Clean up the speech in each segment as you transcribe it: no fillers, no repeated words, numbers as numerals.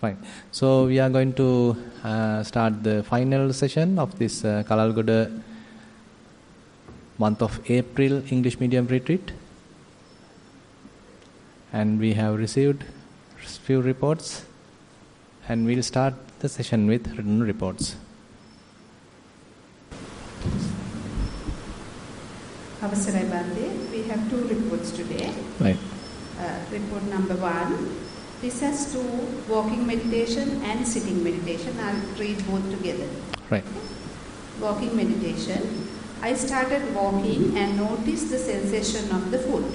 Fine. So we are going to start the final session of this Kalalgoda month of April English medium retreat. And we have received few reports, and we'll start the session with written reports. Avasarai Bande, we have 2 reports today. Right. Report number 1. This has 2 walking meditation and sitting meditation. I'll read both together. Right. Walking meditation. I started walking and noticed the sensation of the foot.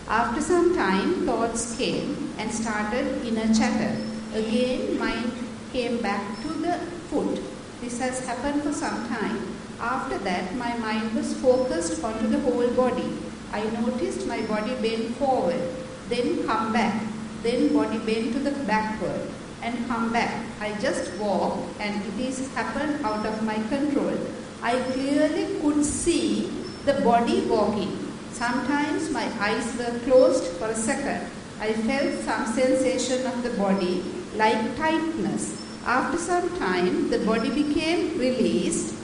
After some time, thoughts came and started inner chatter. Again, mind came back to the foot. This has happened for some time. After that, my mind was focused onto the whole body. I noticed my body bend forward, then come back. Then body bend to the backward and come back. I just walk and it is happened out of my control. I clearly could see the body walking. Sometimes my eyes were closed for a second. I felt some sensation of the body like tightness. After some time, the body became released,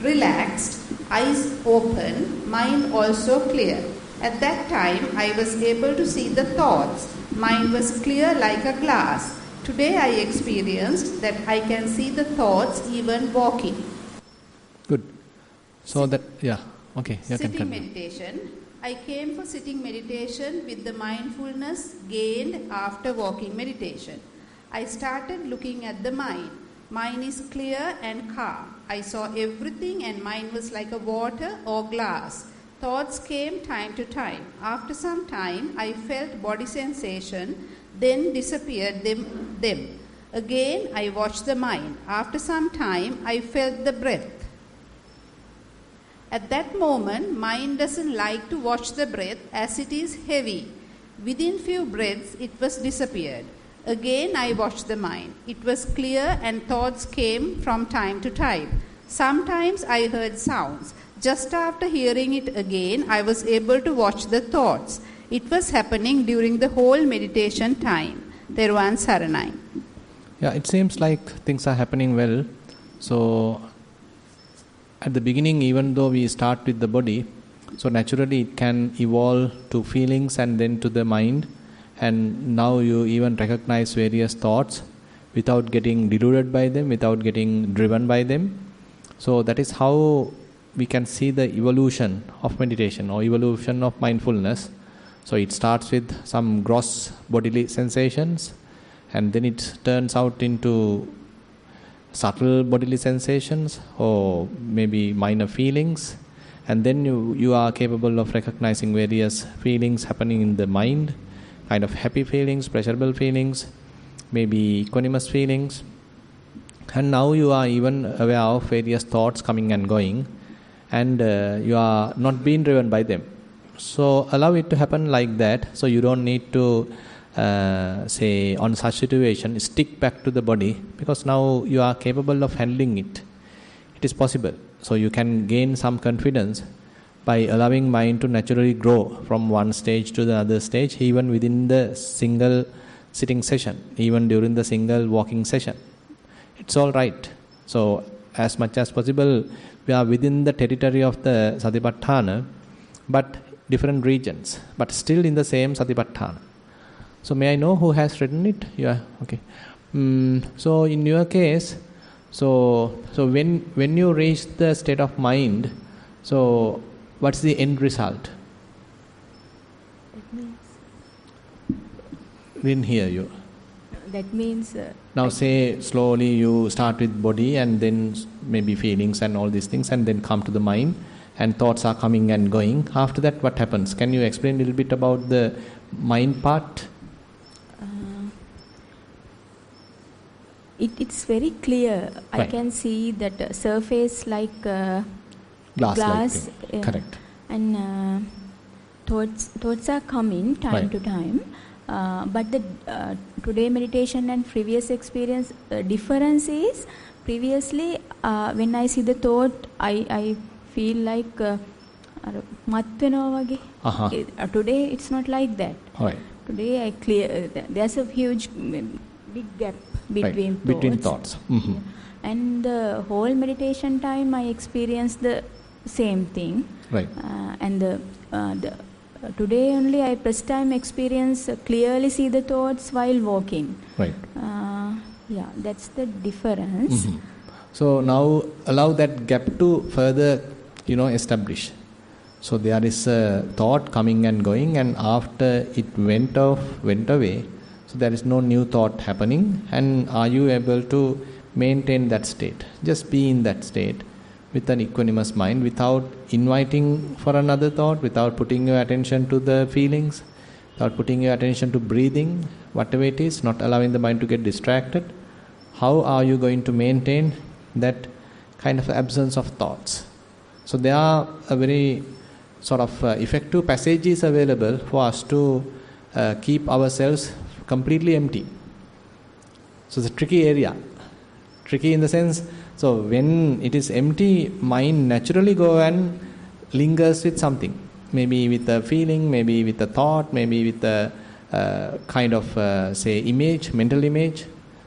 relaxed, eyes open, mind also clear. At that time, I was able to see the thoughts. Mind was clear like a glass. Today I experienced that I can see the thoughts even walking. Good. So that, yeah, okay. Sitting meditation. I came for sitting meditation with the mindfulness gained after walking meditation. I started looking at the mind. Mind is clear and calm. I saw everything and mind was like a water or glass. Thoughts came time to time. After some time, I felt body sensation, then disappeared them. Again, I watched the mind. After some time, I felt the breath. At that moment, mind doesn't like to watch the breath as it is heavy. Within few breaths, it was disappeared. Again, I watched the mind. It was clear and thoughts came from time to time. Sometimes I heard sounds. Just after hearing it again, I was able to watch the thoughts. It was happening during the whole meditation time. Thero Saranai. Yeah, it seems like things are happening well. So, at the beginning, even though we start with the body, so naturally it can evolve to feelings and then to the mind. And now you even recognize various thoughts without getting deluded by them, without getting driven by them. So, that is how we can see the evolution of meditation or evolution of mindfulness. So it starts with some gross bodily sensations, and then it turns out into subtle bodily sensations or maybe minor feelings, and then you are capable of recognizing various feelings happening in the mind, kind of happy feelings, pleasurable feelings, maybe equanimous feelings, and now you are even aware of various thoughts coming and going, and you are not being driven by them. So allow it to happen like that. So you don't need to say on such situation stick back to the body, because now you are capable of handling it. It is possible. So you can gain some confidence by allowing mind to naturally grow from one stage to the other stage, even within the single sitting session, even during the single walking session. It's all right. So as much as possible, we are within the territory of the Satipatthana, but different regions, but still in the same Satipatthana. So may I know who has written it? Yeah, okay. So in your case, so when you reach the state of mind, so what's the end result? That means. Didn't hear you. That means. Now say slowly you start with body and then maybe feelings and all these things, and then come to the mind, and thoughts are coming and going. After that, what happens? Can you explain a little bit about the mind part? It's very clear. Right. I can see that surface like glass. Correct. And thoughts are coming time to time. But the today meditation and previous experience difference is previously when I see the thought, I feel like mat wenawa wage. Today it's not like that. Right. Today I clear. There's a huge big gap between right. Between thoughts. Mm-hmm. And the whole meditation time I experienced the same thing. Right. And today only I first time experience clearly see the thoughts while walking. Right. Yeah, that's the difference. Mm-hmm. So now allow that gap to further, establish. So there is a thought coming and going, and after it went away, so there is no new thought happening. And are you able to maintain that state? Just be in that state with an equanimous mind, without inviting for another thought, without putting your attention to the feelings, without putting your attention to breathing, whatever it is, not allowing the mind to get distracted. How are you going to maintain that kind of absence of thoughts? So there are a very sort of effective passages available for us to keep ourselves completely empty. So it's a tricky area. Tricky in the sense, so when it is empty, mind naturally go and lingers with something. Maybe with a feeling, maybe with a thought, maybe with a kind of, image, mental image.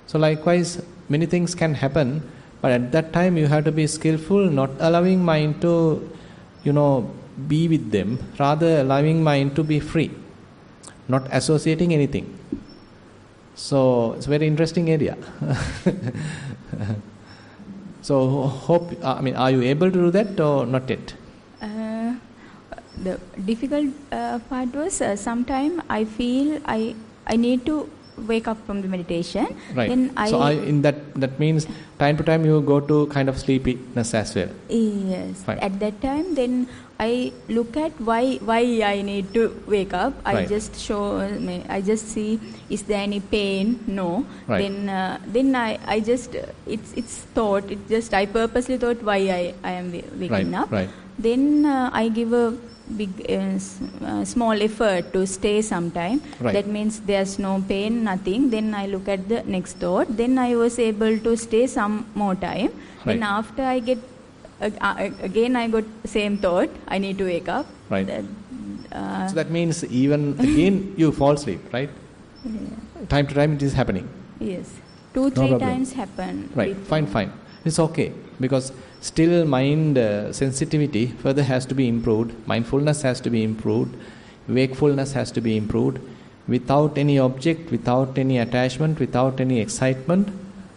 So likewise, many things can happen, but at that time you have to be skillful, not allowing mind to, be with them, rather allowing mind to be free, not associating anything. So it's a very interesting area. So are you able to do that or not yet? The difficult part was sometimes I feel I need to wake up from the meditation. Right. Then that means time to time you go to kind of sleepiness as well. Yes. Fine. At that time, then I look at why I need to wake up. Right. I just see, is there any pain? No. Right. Then I just it's thought. It just I purposely thought why I am waking up. Right. Then I give a big small effort to stay sometime. Right. That means there's no pain, nothing. Then I look at the next thought. Then I was able to stay some more time. Right. Then after I get again I got same thought, I need to wake up. Right. So that means even again you fall asleep, right? Yeah. Time to time it is happening. Yes. 2-3 times happen. Right. Fine. It's okay, because still mind sensitivity further has to be improved, mindfulness has to be improved, wakefulness has to be improved. Without any object, without any attachment, without any excitement,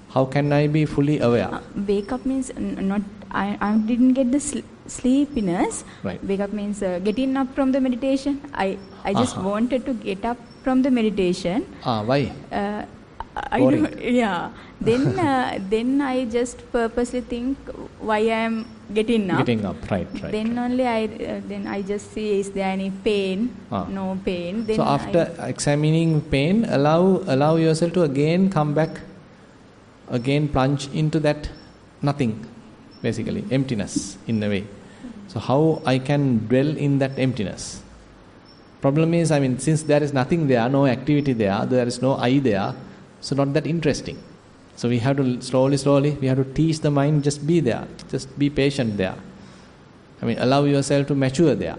how can I be fully aware? Wake up means not. I didn't get the sleepiness. Right. Wake up means getting up from the meditation. I just wanted to get up from the meditation. Why? I don't, yeah. Then I just purposely think why I am getting up. Getting up, right. Then only I just see, is there any pain? No pain. Then so after examining pain, allow yourself to again come back, again plunge into that nothing, basically emptiness in a way. So how I can dwell in that emptiness? Problem is, since there is nothing there, no activity there is no I there, so not that interesting. So we have to slowly, we have to teach the mind, just be there, just be patient there. Allow yourself to mature there,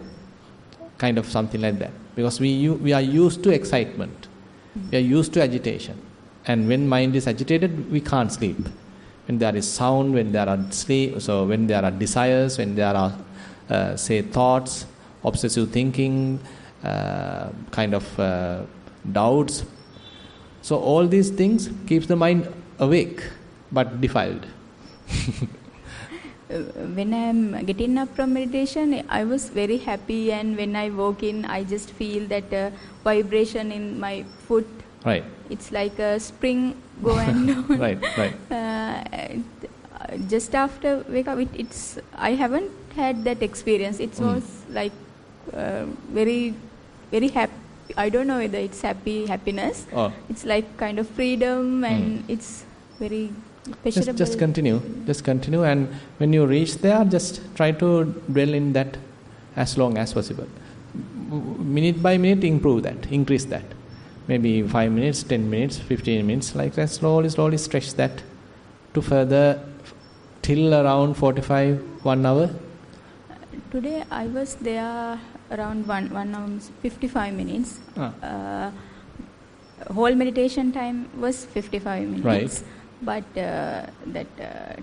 kind of something like that. Because we are used to excitement, we are used to agitation. And when mind is agitated, we can't sleep. When there is sound, when there are sleep, so when there are desires, when there are, thoughts, obsessive thinking, kind of doubts. So all these things keeps the mind awake but defiled. When I am getting up from meditation, I was very happy, and when I walk in, I just feel that vibration in my foot. Right. It's like a spring go and down. Right. Just after wake up, I haven't had that experience. It was like very, very happy. I don't know whether it's happiness. It's like kind of freedom, and it's very pleasurable. Just continue, and when you reach there, just try to dwell in that as long as possible. Minute by minute, increase that. Maybe 5 minutes, 10 minutes, 15 minutes, like that. Slowly stretch that to further till around 1 hour. Today I was there around 1 hour 55 minutes. whole meditation time was 55 minutes. Right. But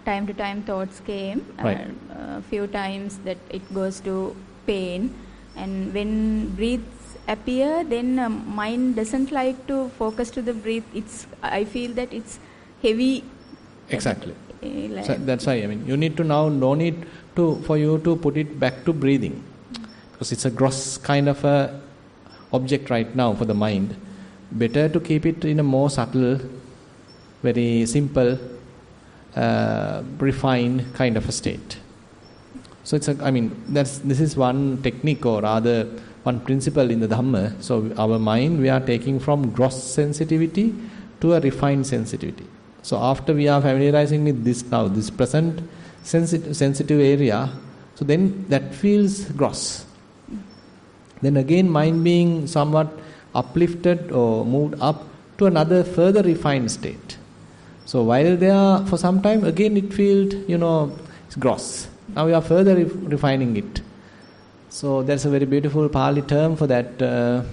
time to time thoughts came. Right. A few times that it goes to pain, and when breaths appear, then mind doesn't like to focus to the breath. I feel that it's heavy. Exactly. So that's why, I mean, you need to now, no need for you to put it back to breathing, because it's a gross kind of a object right now for the mind. Better to keep it in a more subtle, very simple, refined kind of a state. So this is one technique, or rather one principle in the Dhamma. So our mind, we are taking from gross sensitivity to a refined sensitivity. So after we are familiarizing with this now, this present sensitive area, so then that feels gross. Then again, mind being somewhat uplifted or moved up to another further refined state. So while there for some time, again it feels, it's gross. Now we are further refining it. So there's a very beautiful Pali term for that.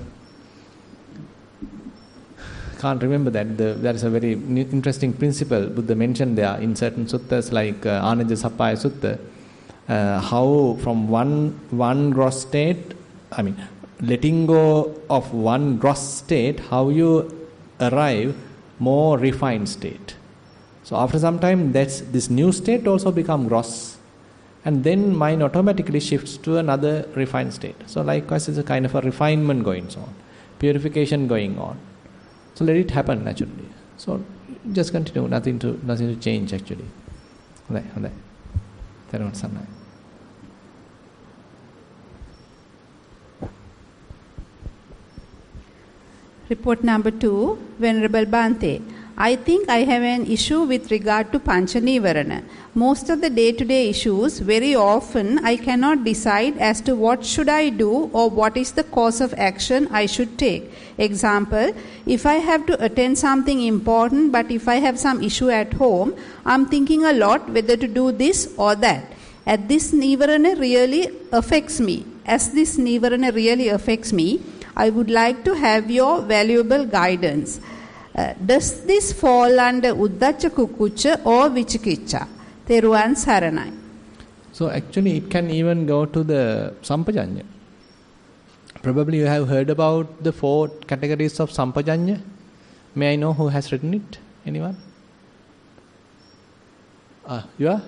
Can't remember that. There is a very interesting principle Buddha mentioned there in certain suttas like Ānajja Sappāya Sutta. How from one gross state, letting go of one gross state, how you arrive more refined state. So after some time, this new state also become gross, and then mind automatically shifts to another refined state. So likewise, it's a kind of a refinement going on, purification going on. So let it happen naturally. So just continue, nothing to change actually. Thero Nissarana. Report number 2, Venerable Bhante. I think I have an issue with regard to Pancha Nivarana. Most of the day-to-day issues, very often I cannot decide as to what should I do or what is the course of action I should take. Example, if I have to attend something important, but if I have some issue at home, I'm thinking a lot whether to do this or that. As this Nivarana really affects me, I would like to have your valuable guidance. Does this fall under Uddacha Kukucha or Vichikicha? Theruvan Saranai. So actually it can even go to the Sampajanya. Probably you have heard about the 4 categories of Sampajanya. May I know who has written it? Anyone? You are?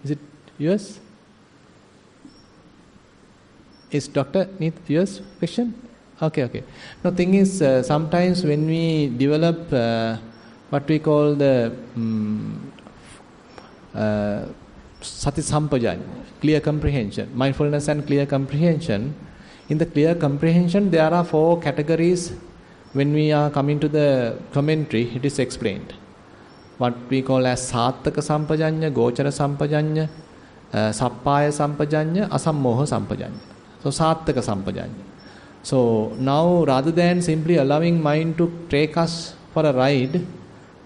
Is it yours? Is Dr. yours question? Okay. Now, thing is, sometimes when we develop what we call the Sati Sampajanya, clear comprehension, mindfulness and clear comprehension. In the clear comprehension, there are 4 categories. When we are coming to the commentary, it is explained. What we call as Sāttaka Sampajanya, Gochara Sampajanya, Sappāya Sampajanya, Asammoha Sampajanya. So, Sāttaka Sampajanya. So now, rather than simply allowing mind to take us for a ride,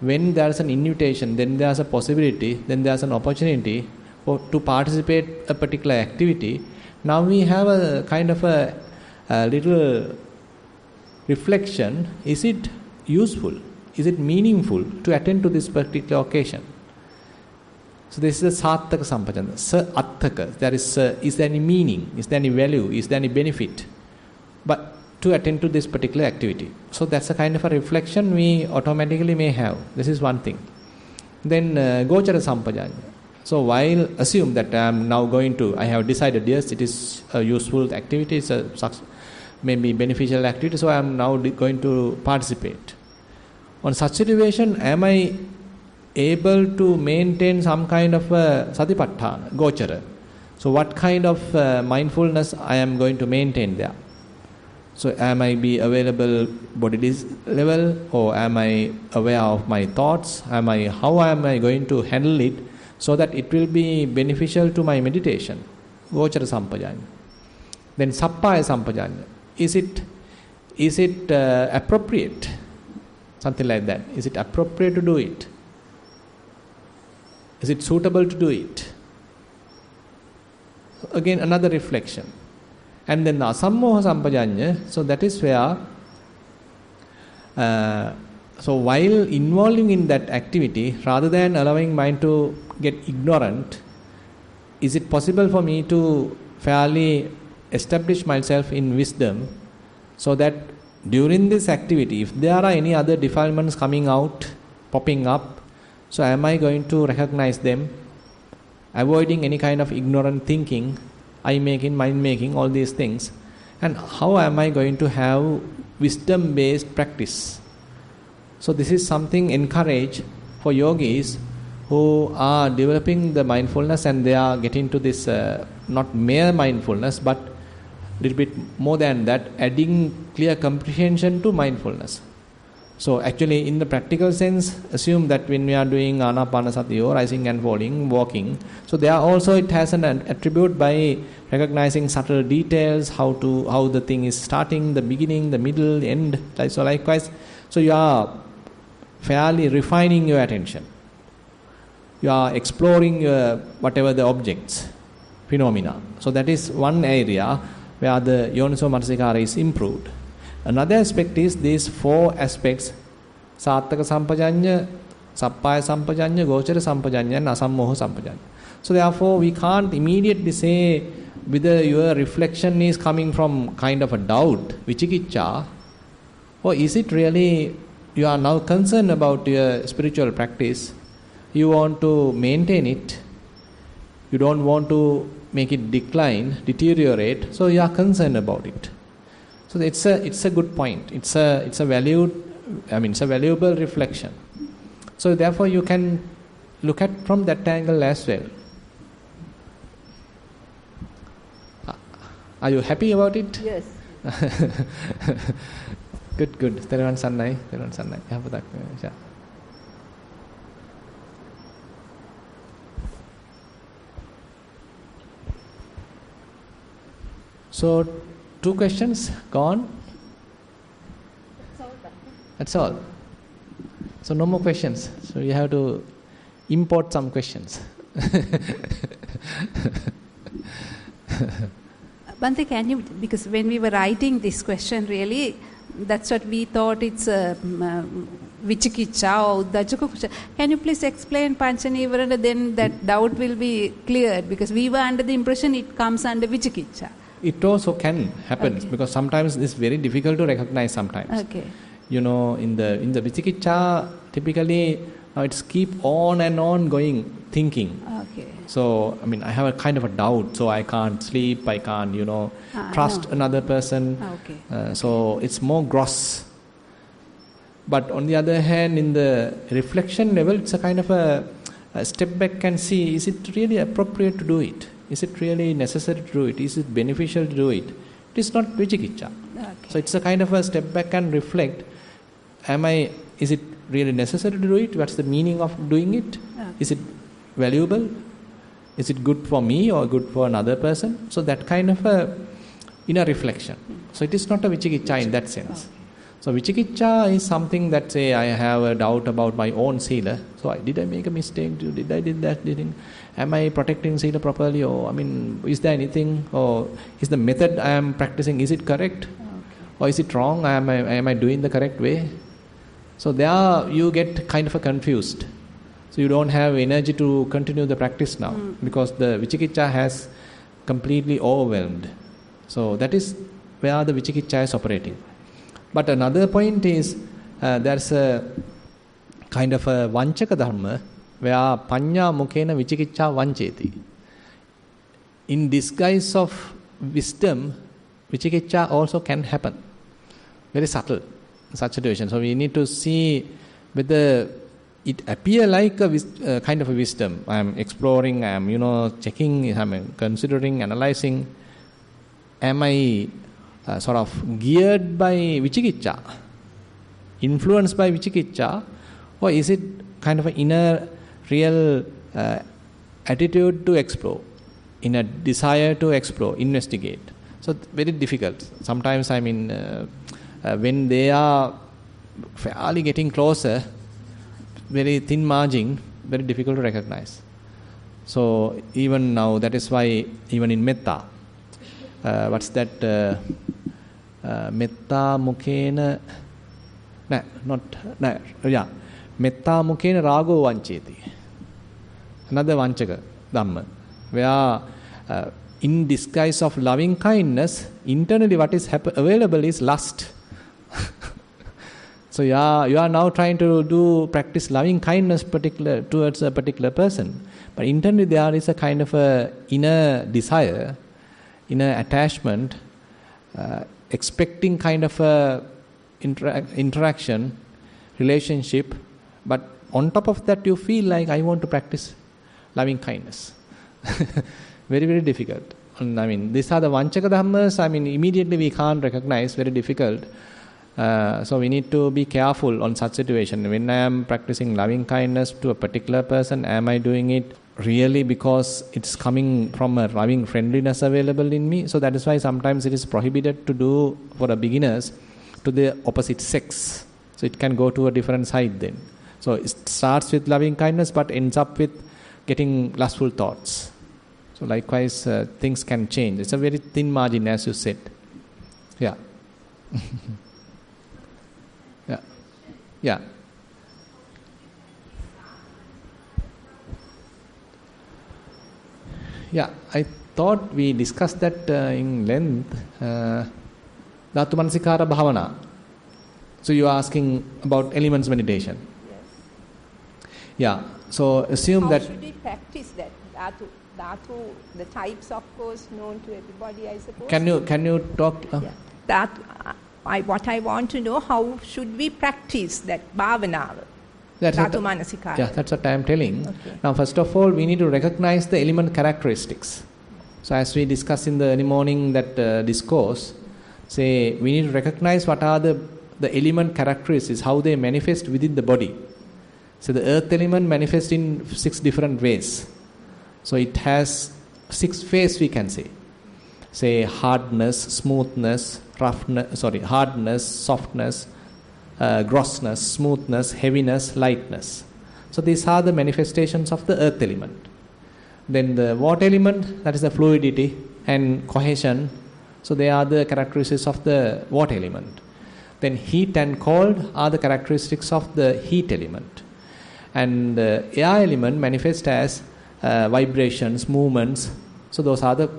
when there is an invitation, then there is a possibility, then there is an opportunity to participate in a particular activity. Now we have a kind of a little reflection. Is it useful? Is it meaningful to attend to this particular occasion? So this is a Sāttaka Sampajanya. Sa Attaka. Is there any meaning? Is there any value? Is there any benefit? But to attend to this particular activity. So that's a kind of a reflection we automatically may have. This is one thing. Then Gochara Sampajanya. So while assume that I have decided, yes, it is a useful activity, it's a maybe beneficial activity, so I am now going to participate. On such situation, am I able to maintain some kind of Satipatthana, Gochara? So what kind of mindfulness I am going to maintain there? So am I be available body level, or am I aware of my thoughts? How am I going to handle it so that it will be beneficial to my meditation? Gochara Sampajanya. Then Sappāya Sampajanya. Is it appropriate? Something like that. Is it appropriate to do it? Is it suitable to do it? Again, another reflection. And then the Asammoha Sampajanya, so that is where So while involving in that activity, rather than allowing mind to get ignorant, is it possible for me to fairly establish myself in wisdom so that during this activity, if there are any other defilements coming out, popping up, so am I going to recognize them, avoiding any kind of ignorant thinking, eye-making, mind-making, all these things, and how am I going to have wisdom-based practice? So this is something encouraged for yogis who are developing the mindfulness, and they are getting to this not mere mindfulness but a little bit more than that, adding clear comprehension to mindfulness. So actually in the practical sense, assume that when we are doing anapanasati or rising and falling, walking, so there also it has an attribute by recognizing subtle details, how the thing is starting, the beginning, the middle, the end. So likewise, so you are fairly refining your attention. You are exploring whatever the objects, phenomena. So that is one area where the yoniso manasikara is improved. Another aspect is these four aspects: sattaka sampajanya, sappaya sampajanya, gochara sampajanya, and asammoha sampajanya. So therefore we can't immediately say whether your reflection is coming from kind of a doubt, vichikiccha, or is it really you are now concerned about your spiritual practice, you want to maintain it, you don't want to make it decline, deteriorate, so you are concerned about it. So it's a good point. It's a valuable reflection. So therefore you can look at from that angle as well. Are you happy about it? Yes. Good. Thero Sannai. So 2 questions gone. That's all. So no more questions. So you have to import some questions. Bhante, can you, because when we were writing this question, really, that's what we thought it's vichikiccha or uddhacca. Can you please explain panchanivarana, then that doubt will be cleared, because we were under the impression it comes under vichikiccha. It also can happen, okay, because sometimes it's very difficult to recognize sometimes. Okay. You know, in the vicikiccha, typically it's keep on and on going, thinking. Okay. So, I have a kind of a doubt, so I can't sleep, I can't, trust another person. Okay. So it's more gross. But on the other hand, in the reflection level, it's a kind of a step back and see, is it really appropriate to do it? Is it really necessary to do it? Is it beneficial to do it? It is not vichikiccha. Okay. So it's a kind of a step back and reflect. Is it really necessary to do it? What's the meaning of doing it? Okay. Is it valuable? Is it good for me or good for another person? So that kind of a inner reflection. So it is not a vichikiccha in that sense. Okay. So vichikiccha is something that, say, I have a doubt about my own sila. So did I make a mistake? Did I did that? Am I protecting sila properly? Or is there anything? Or is the method I am practicing, is it correct? Okay. Or is it wrong? Am I doing the correct way? So there you get kind of confused. So you don't have energy to continue the practice now, because the vichikiccha has completely overwhelmed. So that is where the vichikiccha is operating. But another point is there's a kind of a vanchaka dharma where panya mukhena vichikiccha vancheti. In disguise of wisdom, vichikiccha also can happen. Very subtle, such situation. So we need to see whether it appear like a kind of a wisdom. I am exploring, I am checking, I am considering, analyzing. Am I sort of geared by vichikiccha, influenced by vichikiccha, or is it kind of an inner real attitude to explore, inner desire to explore, investigate? So very difficult. Sometimes when they are fairly getting closer, very thin margin, very difficult to recognize. So even now, that is why even in metta, what's that? Metta mukhena, Metta mukena rago vancheti. Another vanchaka dhamma, where in disguise of loving kindness, internally what is available is lust. So you are now trying to practice loving kindness towards a particular person, but internally there is a kind of a inner desire, inner attachment, expecting kind of a interaction, relationship, but on top of that you feel like I want to practice loving kindness. Very, very difficult. These are the vanchaka dhammas. Immediately we can't recognize, very difficult. So we need to be careful on such situation. When I am practicing loving kindness to a particular person, am I doing it really because it's coming from a loving friendliness available in me? So that is why sometimes it is prohibited to do for a beginners to the opposite sex. So it can go to a different side then. So it starts with loving kindness but ends up with getting lustful thoughts. So likewise, things can change. It's a very thin margin, as you said. Yeah. Yeah. Yeah, I thought we discussed that in length. Dhatu Manasikara Bhavana. So you are asking about elements meditation. Yes. Yeah. So assume that. How should we practice that? Dhatu, the types, of course, known to everybody, I suppose. Can you talk? Yeah. What I want to know, how should we practice that bhavana? Dhatu Manasikara. Yeah, that's what I am telling. Okay. Now, first of all, we need to recognize the element characteristics. So, as we discussed in the early morning that discourse, say we need to recognize what are the element characteristics, how they manifest within the body. So, the earth element manifests in 6 different ways. So, it has 6 phases, we can say. Say hardness, smoothness, hardness, softness, grossness, smoothness, heaviness, lightness. So these are the manifestations of the earth element. Then the water element, that is the fluidity and cohesion. So they are the characteristics of the water element. Then heat and cold are the characteristics of the heat element. And the air element manifests as vibrations, movements. So those are the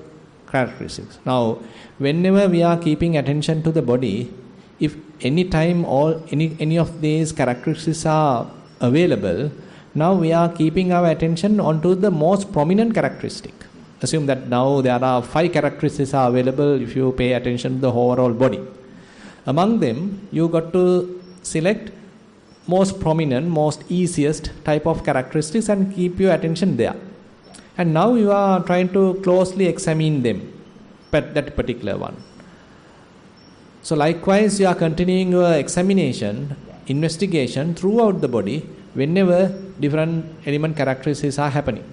characteristics. Now, whenever we are keeping attention to the body, if any time any of these characteristics are available, now we are keeping our attention onto the most prominent characteristic. Assume that now there are 5 characteristics are available if you pay attention to the overall body. Among them, you got to select most prominent, most easiest type of characteristics and keep your attention there. And now you are trying to closely examine them, that particular one. So likewise, you are continuing your examination, investigation throughout the body whenever different element characteristics are happening.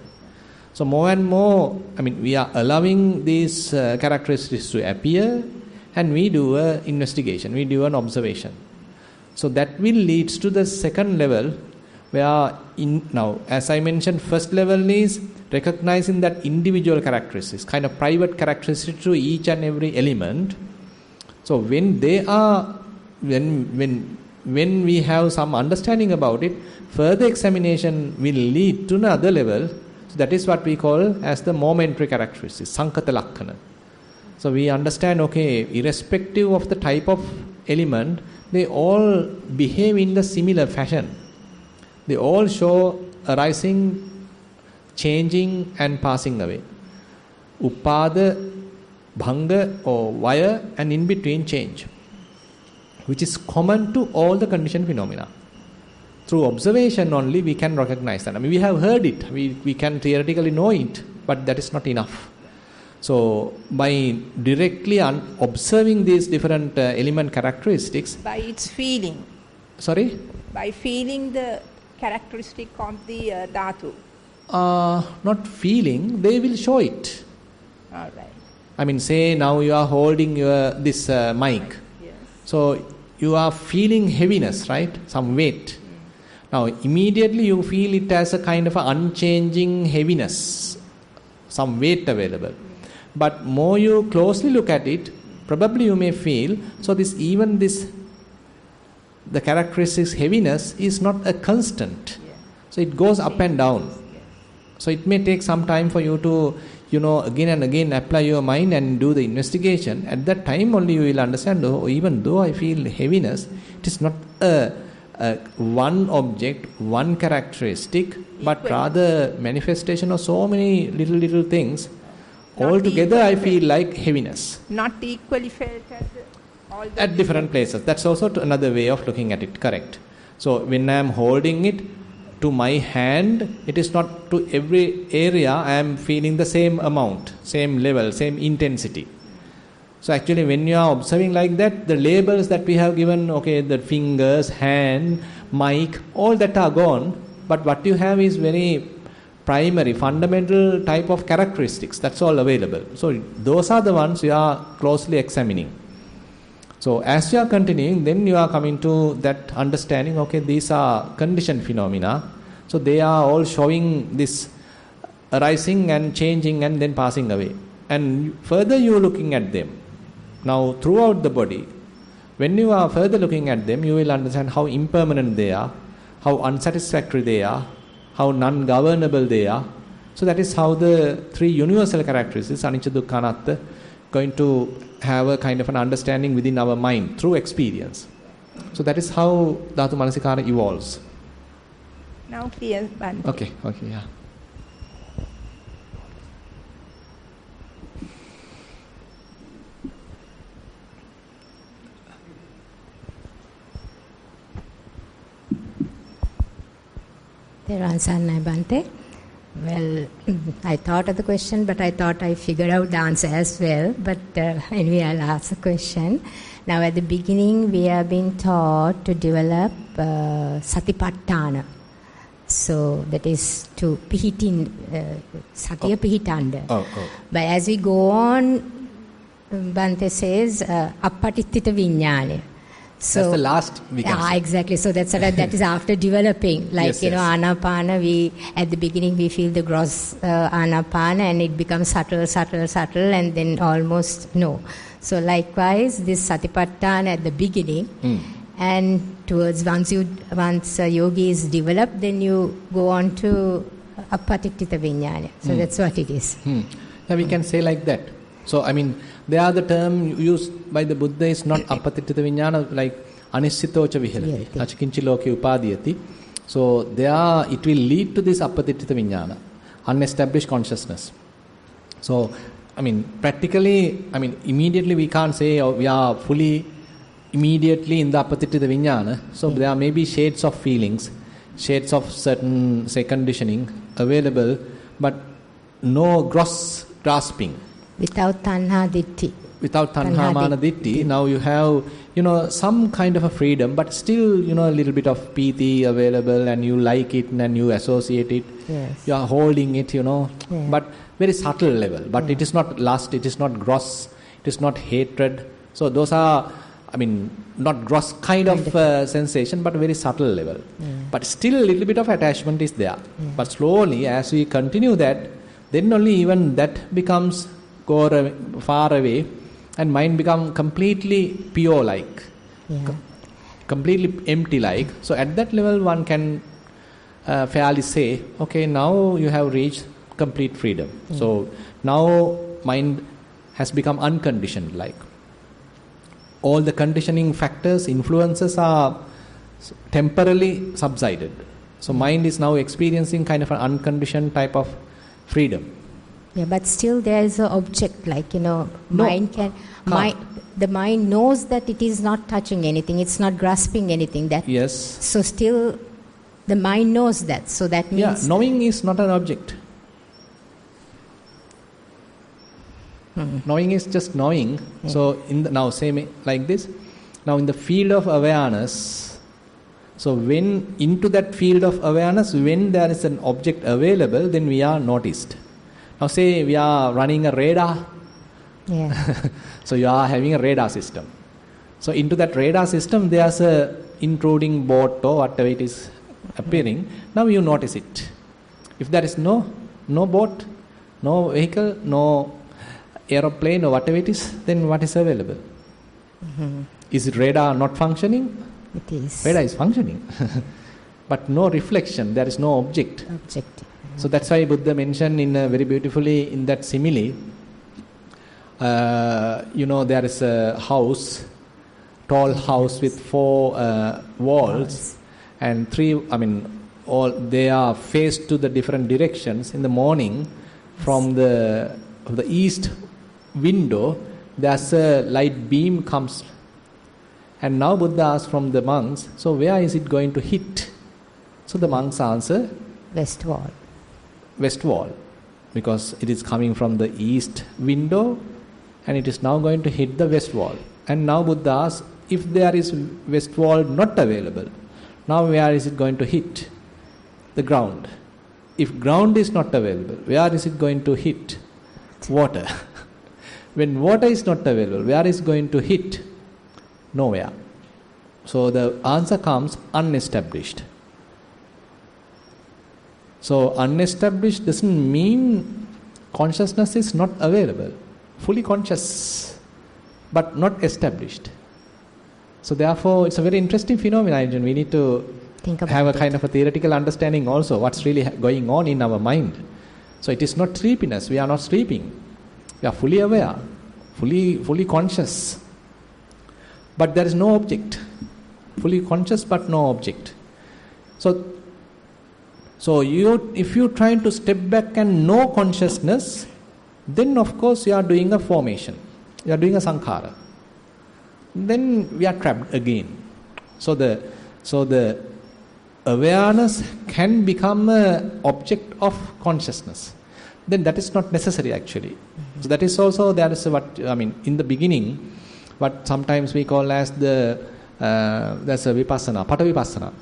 So more and more, we are allowing these characteristics to appear and we do an investigation, we do an observation. So that will lead to the second level where now, as I mentioned, first level is recognizing that individual characteristics, kind of private characteristics to each and every element. So when they are, when we have some understanding about it, further examination will lead to another level. So that is what we call as the momentary characteristics, Sankata Lakkana. So we understand, okay, irrespective of the type of element, they all behave in the similar fashion. They all show arising, changing and passing away. Upada, bhanga or vaya, and in between change, which is common to all the conditioned phenomena. Through observation only we can recognize that. We have heard it, we can theoretically know it, but that is not enough. So by directly observing these different element characteristics, by its feeling. Sorry? By feeling the characteristic of the dhatu. Not feeling, they will show it. All right. Say now you are holding this mic. Yes. So you are feeling heaviness, right? Some weight. Now immediately you feel it as a kind of unchanging heaviness, some weight available. But more you closely look at it, probably you may feel, so this the characteristics heaviness is not a constant. So it goes up and down. So it may take some time for you to, again and again apply your mind and do the investigation. At that time only you will understand, even though I feel heaviness, it is not a one object, one characteristic, but rather manifestation of so many little things. Altogether I feel like heaviness. Not equally felt at different places. That's also another way of looking at it, correct. So when I am holding it to my hand, it is not to every area I am feeling the same amount, same level, same intensity. So actually when you are observing like that, the labels that we have given, the fingers, hand, mic, all that are gone, but what you have is very primary, fundamental type of characteristics. That's all available. So those are the ones you are closely examining. So as you are continuing, then you are coming to that understanding, these are conditioned phenomena. So they are all showing this arising and changing and then passing away. And further you are looking at them. Now throughout the body, when you are further looking at them, you will understand how impermanent they are, how unsatisfactory they are, how non-governable they are. So that is how the three universal characteristics, anicca, dukkha, anatta, going to have a kind of an understanding within our mind through experience. So that is how Dhatu Manasikara evolves. Now clear, Bhante. Okay, yeah. Thero Bhante. Well, I thought of the question, but I thought I figured out the answer as well. But anyway, I'll ask the question. Now, at the beginning, we have been taught to develop Satipatthana. So, that is to pihitin, Satya pihitanda. But as we go on, Bhante says, Appatittita Vijñāne. So, that's the last we can say. Exactly. So that is after developing. Like, Anapana, at the beginning we feel the gross Anapana and it becomes subtle, and then almost no. So likewise, this Satipatthana at the beginning, and towards once yogi is developed, then you go on to Appatittita Vijñāna. So that's what it is. Yeah, we can say like that. So, there the term used by the Buddha is not appatittita vijñāna, like anissitocha viharati, achikinchi loke upadiyati. So, it will lead to this appatittita vijñāna, unestablished consciousness. So, practically, immediately we can't say we are fully immediately in the appatittita vijñāna. So, there may be shades of feelings, shades of certain, conditioning available, but no gross grasping. Without tanha ditti. Without tanha mana ditti, now you have, some kind of a freedom, but still, a little bit of piti available and you like it and you associate it. Yes. You are holding it, but very subtle level. But it is not lust, it is not gross, it is not hatred. So those are, not gross kind of sensation, but very subtle level. But still a little bit of attachment is there. But slowly, as we continue that, then only even that becomes far away and mind become completely pure like, completely empty like. So at that level one can fairly say, now you have reached complete freedom. So now mind has become unconditioned like. All the conditioning factors, influences are temporarily subsided. So mind is now experiencing kind of an unconditioned type of freedom. Yeah, but still there is an object, like, mind can... the mind knows that it is not touching anything, it's not grasping anything. Yes. So still the mind knows that. So that means... Yeah, knowing is not an object. Knowing is just knowing. So, now say like this. Now in the field of awareness, so when into that field of awareness, when there is an object available, then we are noticed. Now say we are running a radar. So you are having a radar system. So into that radar system, there's a intruding boat or whatever it is appearing. Now you notice it. If there is no boat, no vehicle, no aeroplane or whatever it is, then what is available? Is radar not functioning? It is. Veda is functioning. But no reflection, there is no object. So that's why Buddha mentioned in very beautifully in that simile, there is a house, tall house with 4 walls and 3, all they are faced to the different directions. In the morning, from the east window, there's a light beam comes. And now Buddha asks from the monks, so where is it going to hit? So the monks answer, West wall. West wall, because it is coming from the east window and it is now going to hit the west wall. And now Buddha asks, if there is west wall not available, now where is it going to hit? The ground. If ground is not available, where is it going to hit? Water. When water is not available, where is it going to hit? Nowhere. So the answer comes unestablished. So unestablished doesn't mean consciousness is not available. Fully conscious, but not established. So therefore, it's a very interesting phenomenon. We need to have a kind of a theoretical understanding also what's really going on in our mind. So it is not sleepiness. We are not sleeping. We are fully aware, fully conscious. But there is no object. Fully conscious but no object. So if you try to step back and know consciousness, then of course you are doing a formation. You are doing a sankhara. Then we are trapped again. So the awareness can become an object of consciousness. Then that is not necessary actually. So that is also, there is what, in the beginning, what sometimes we call as that's a Vipassana, Vipassana.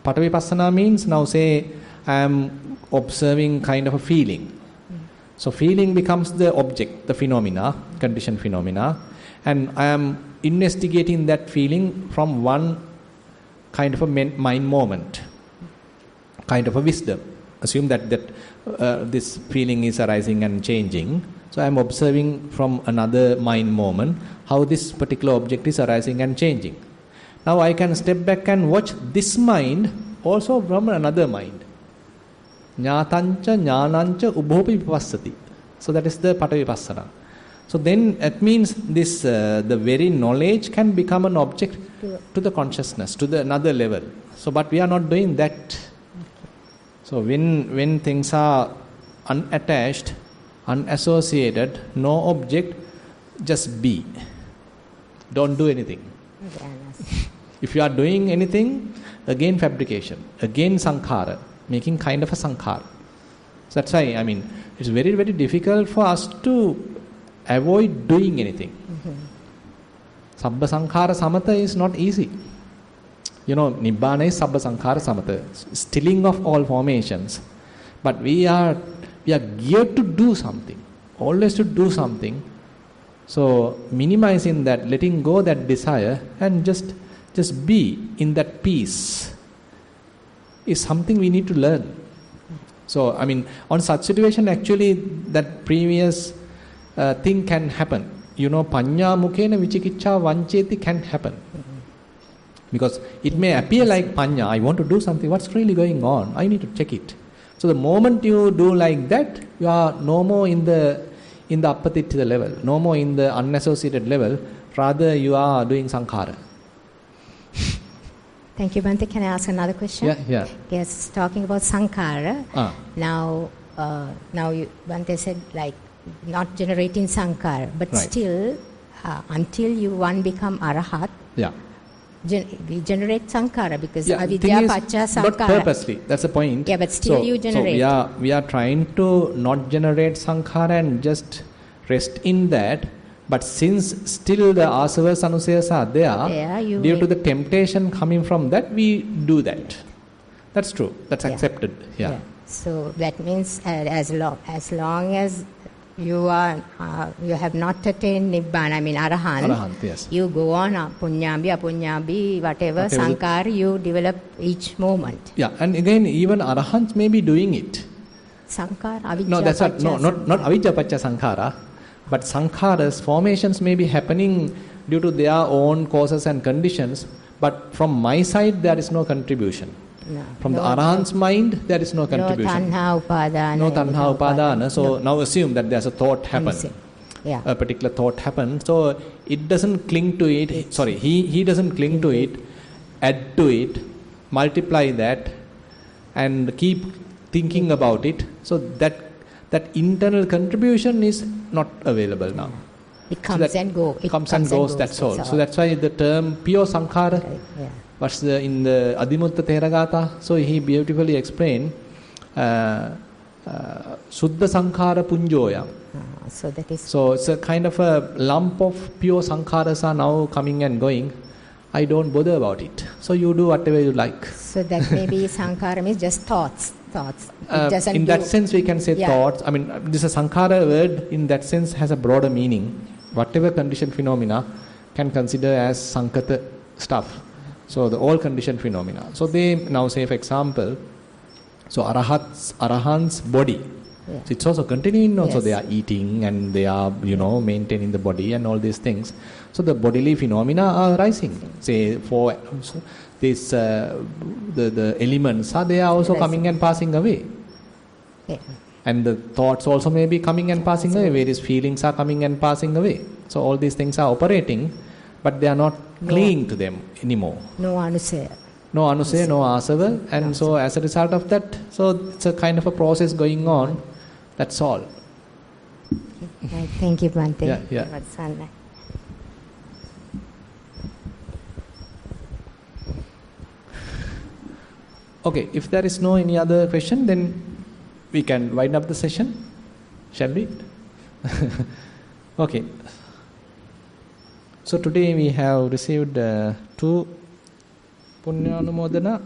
Vipassana means, now say, I am observing kind of a feeling. So feeling becomes the object, the phenomena, conditioned phenomena, and I am investigating that feeling from one kind of a mind moment, kind of a wisdom. Assume that this feeling is arising and changing. So I am observing from another mind moment how this particular object is arising and changing. Now I can step back and watch this mind also from another mind. Jnatancha jnanancha ubhopi vipassati. So that is the Vipassana. So then it means this the very knowledge can become an object to the consciousness, to the another level. So but we are not doing that. So when things are unattached, unassociated, no object, just be. Don't do anything. If you are doing anything, again fabrication, again sankhara, making kind of a sankhara. So that's why, it's very, very difficult for us to avoid doing anything. Sabba sankhara samatha is not easy. Nibbana is sabba sankhara samatha, stilling of all formations. But we are geared to do something, always to do something. So minimizing that, letting go that desire and just be in that peace is something we need to learn. So on such situation actually that previous thing can happen. Panya mukhena vichikicha vancheti can happen. Because it may appear like panya, I want to do something, what's really going on? I need to check it. So the moment you do like that, you are no more in the appatita level, no more in the unassociated level, rather you are doing sankhara. Thank you, Bhante. Can I ask another question? Yeah. Yes, talking about sankhara. Now Bhante said like not generating sankhara, but right. Still until one become arahat, we generate sankhara because avidya pacha sankhara. Not purposely, that's the point. Yeah, but still you generate. So we are trying to not generate sankhara and just rest in that. But since still the asavas anusayas are there, due to the temptation coming from that, we do that. That's true. That's accepted. Yeah. So that means as long as you have not attained nibbana, arahant, yes. You go on punyambi, apunyambi, whatever sankhara you develop each moment. Yeah, and again even arahants may be doing it. Sankhara, avijja, no, that's not avijja pacha sankhara. But sankharas, formations may be happening due to their own causes and conditions, But from my side, there is no contribution. No. From the Arahant's mind, there is no contribution. No tanha upadana. No tanha upadana. So now assume that there's a thought happen. Yeah. A particular thought happens. So it doesn't cling to it. He doesn't cling to it, add to it, multiply that, and keep thinking about it. So that internal contribution is not available now. It comes and goes. It comes and goes, that's all. So that's why the term pure sankhara, what's in the Adimutta Theragata, so he beautifully explained Suddha Sankhara Punjoya. So it's a kind of a lump of pure sankharas are now coming and going. I don't bother about it. So you do whatever you like. So that maybe sankhara means just thoughts. In that sense we can say thoughts. I mean, this is a sankhara word in that sense has a broader meaning. Whatever conditioned phenomena can consider as sankata stuff. So the all conditioned phenomena. So they now say, for example, so Arahant's body. So it's also continuing. Also they are eating and they are maintaining the body and all these things. So the bodily phenomena are rising. Say for this the elements are they are also coming and passing away. And the thoughts also may be coming and passing away. Various feelings are coming and passing away. So all these things are operating, but they are not clinging to them anymore. No anusaya. No anusaya, no asava. And so as a result of that, so it's a kind of a process going on. That's all. Right. Thank you, Bhante. Yeah. Okay, if there is no any other question, then we can wind up the session. Shall we? Okay. So today we have received 2 Punyanumodana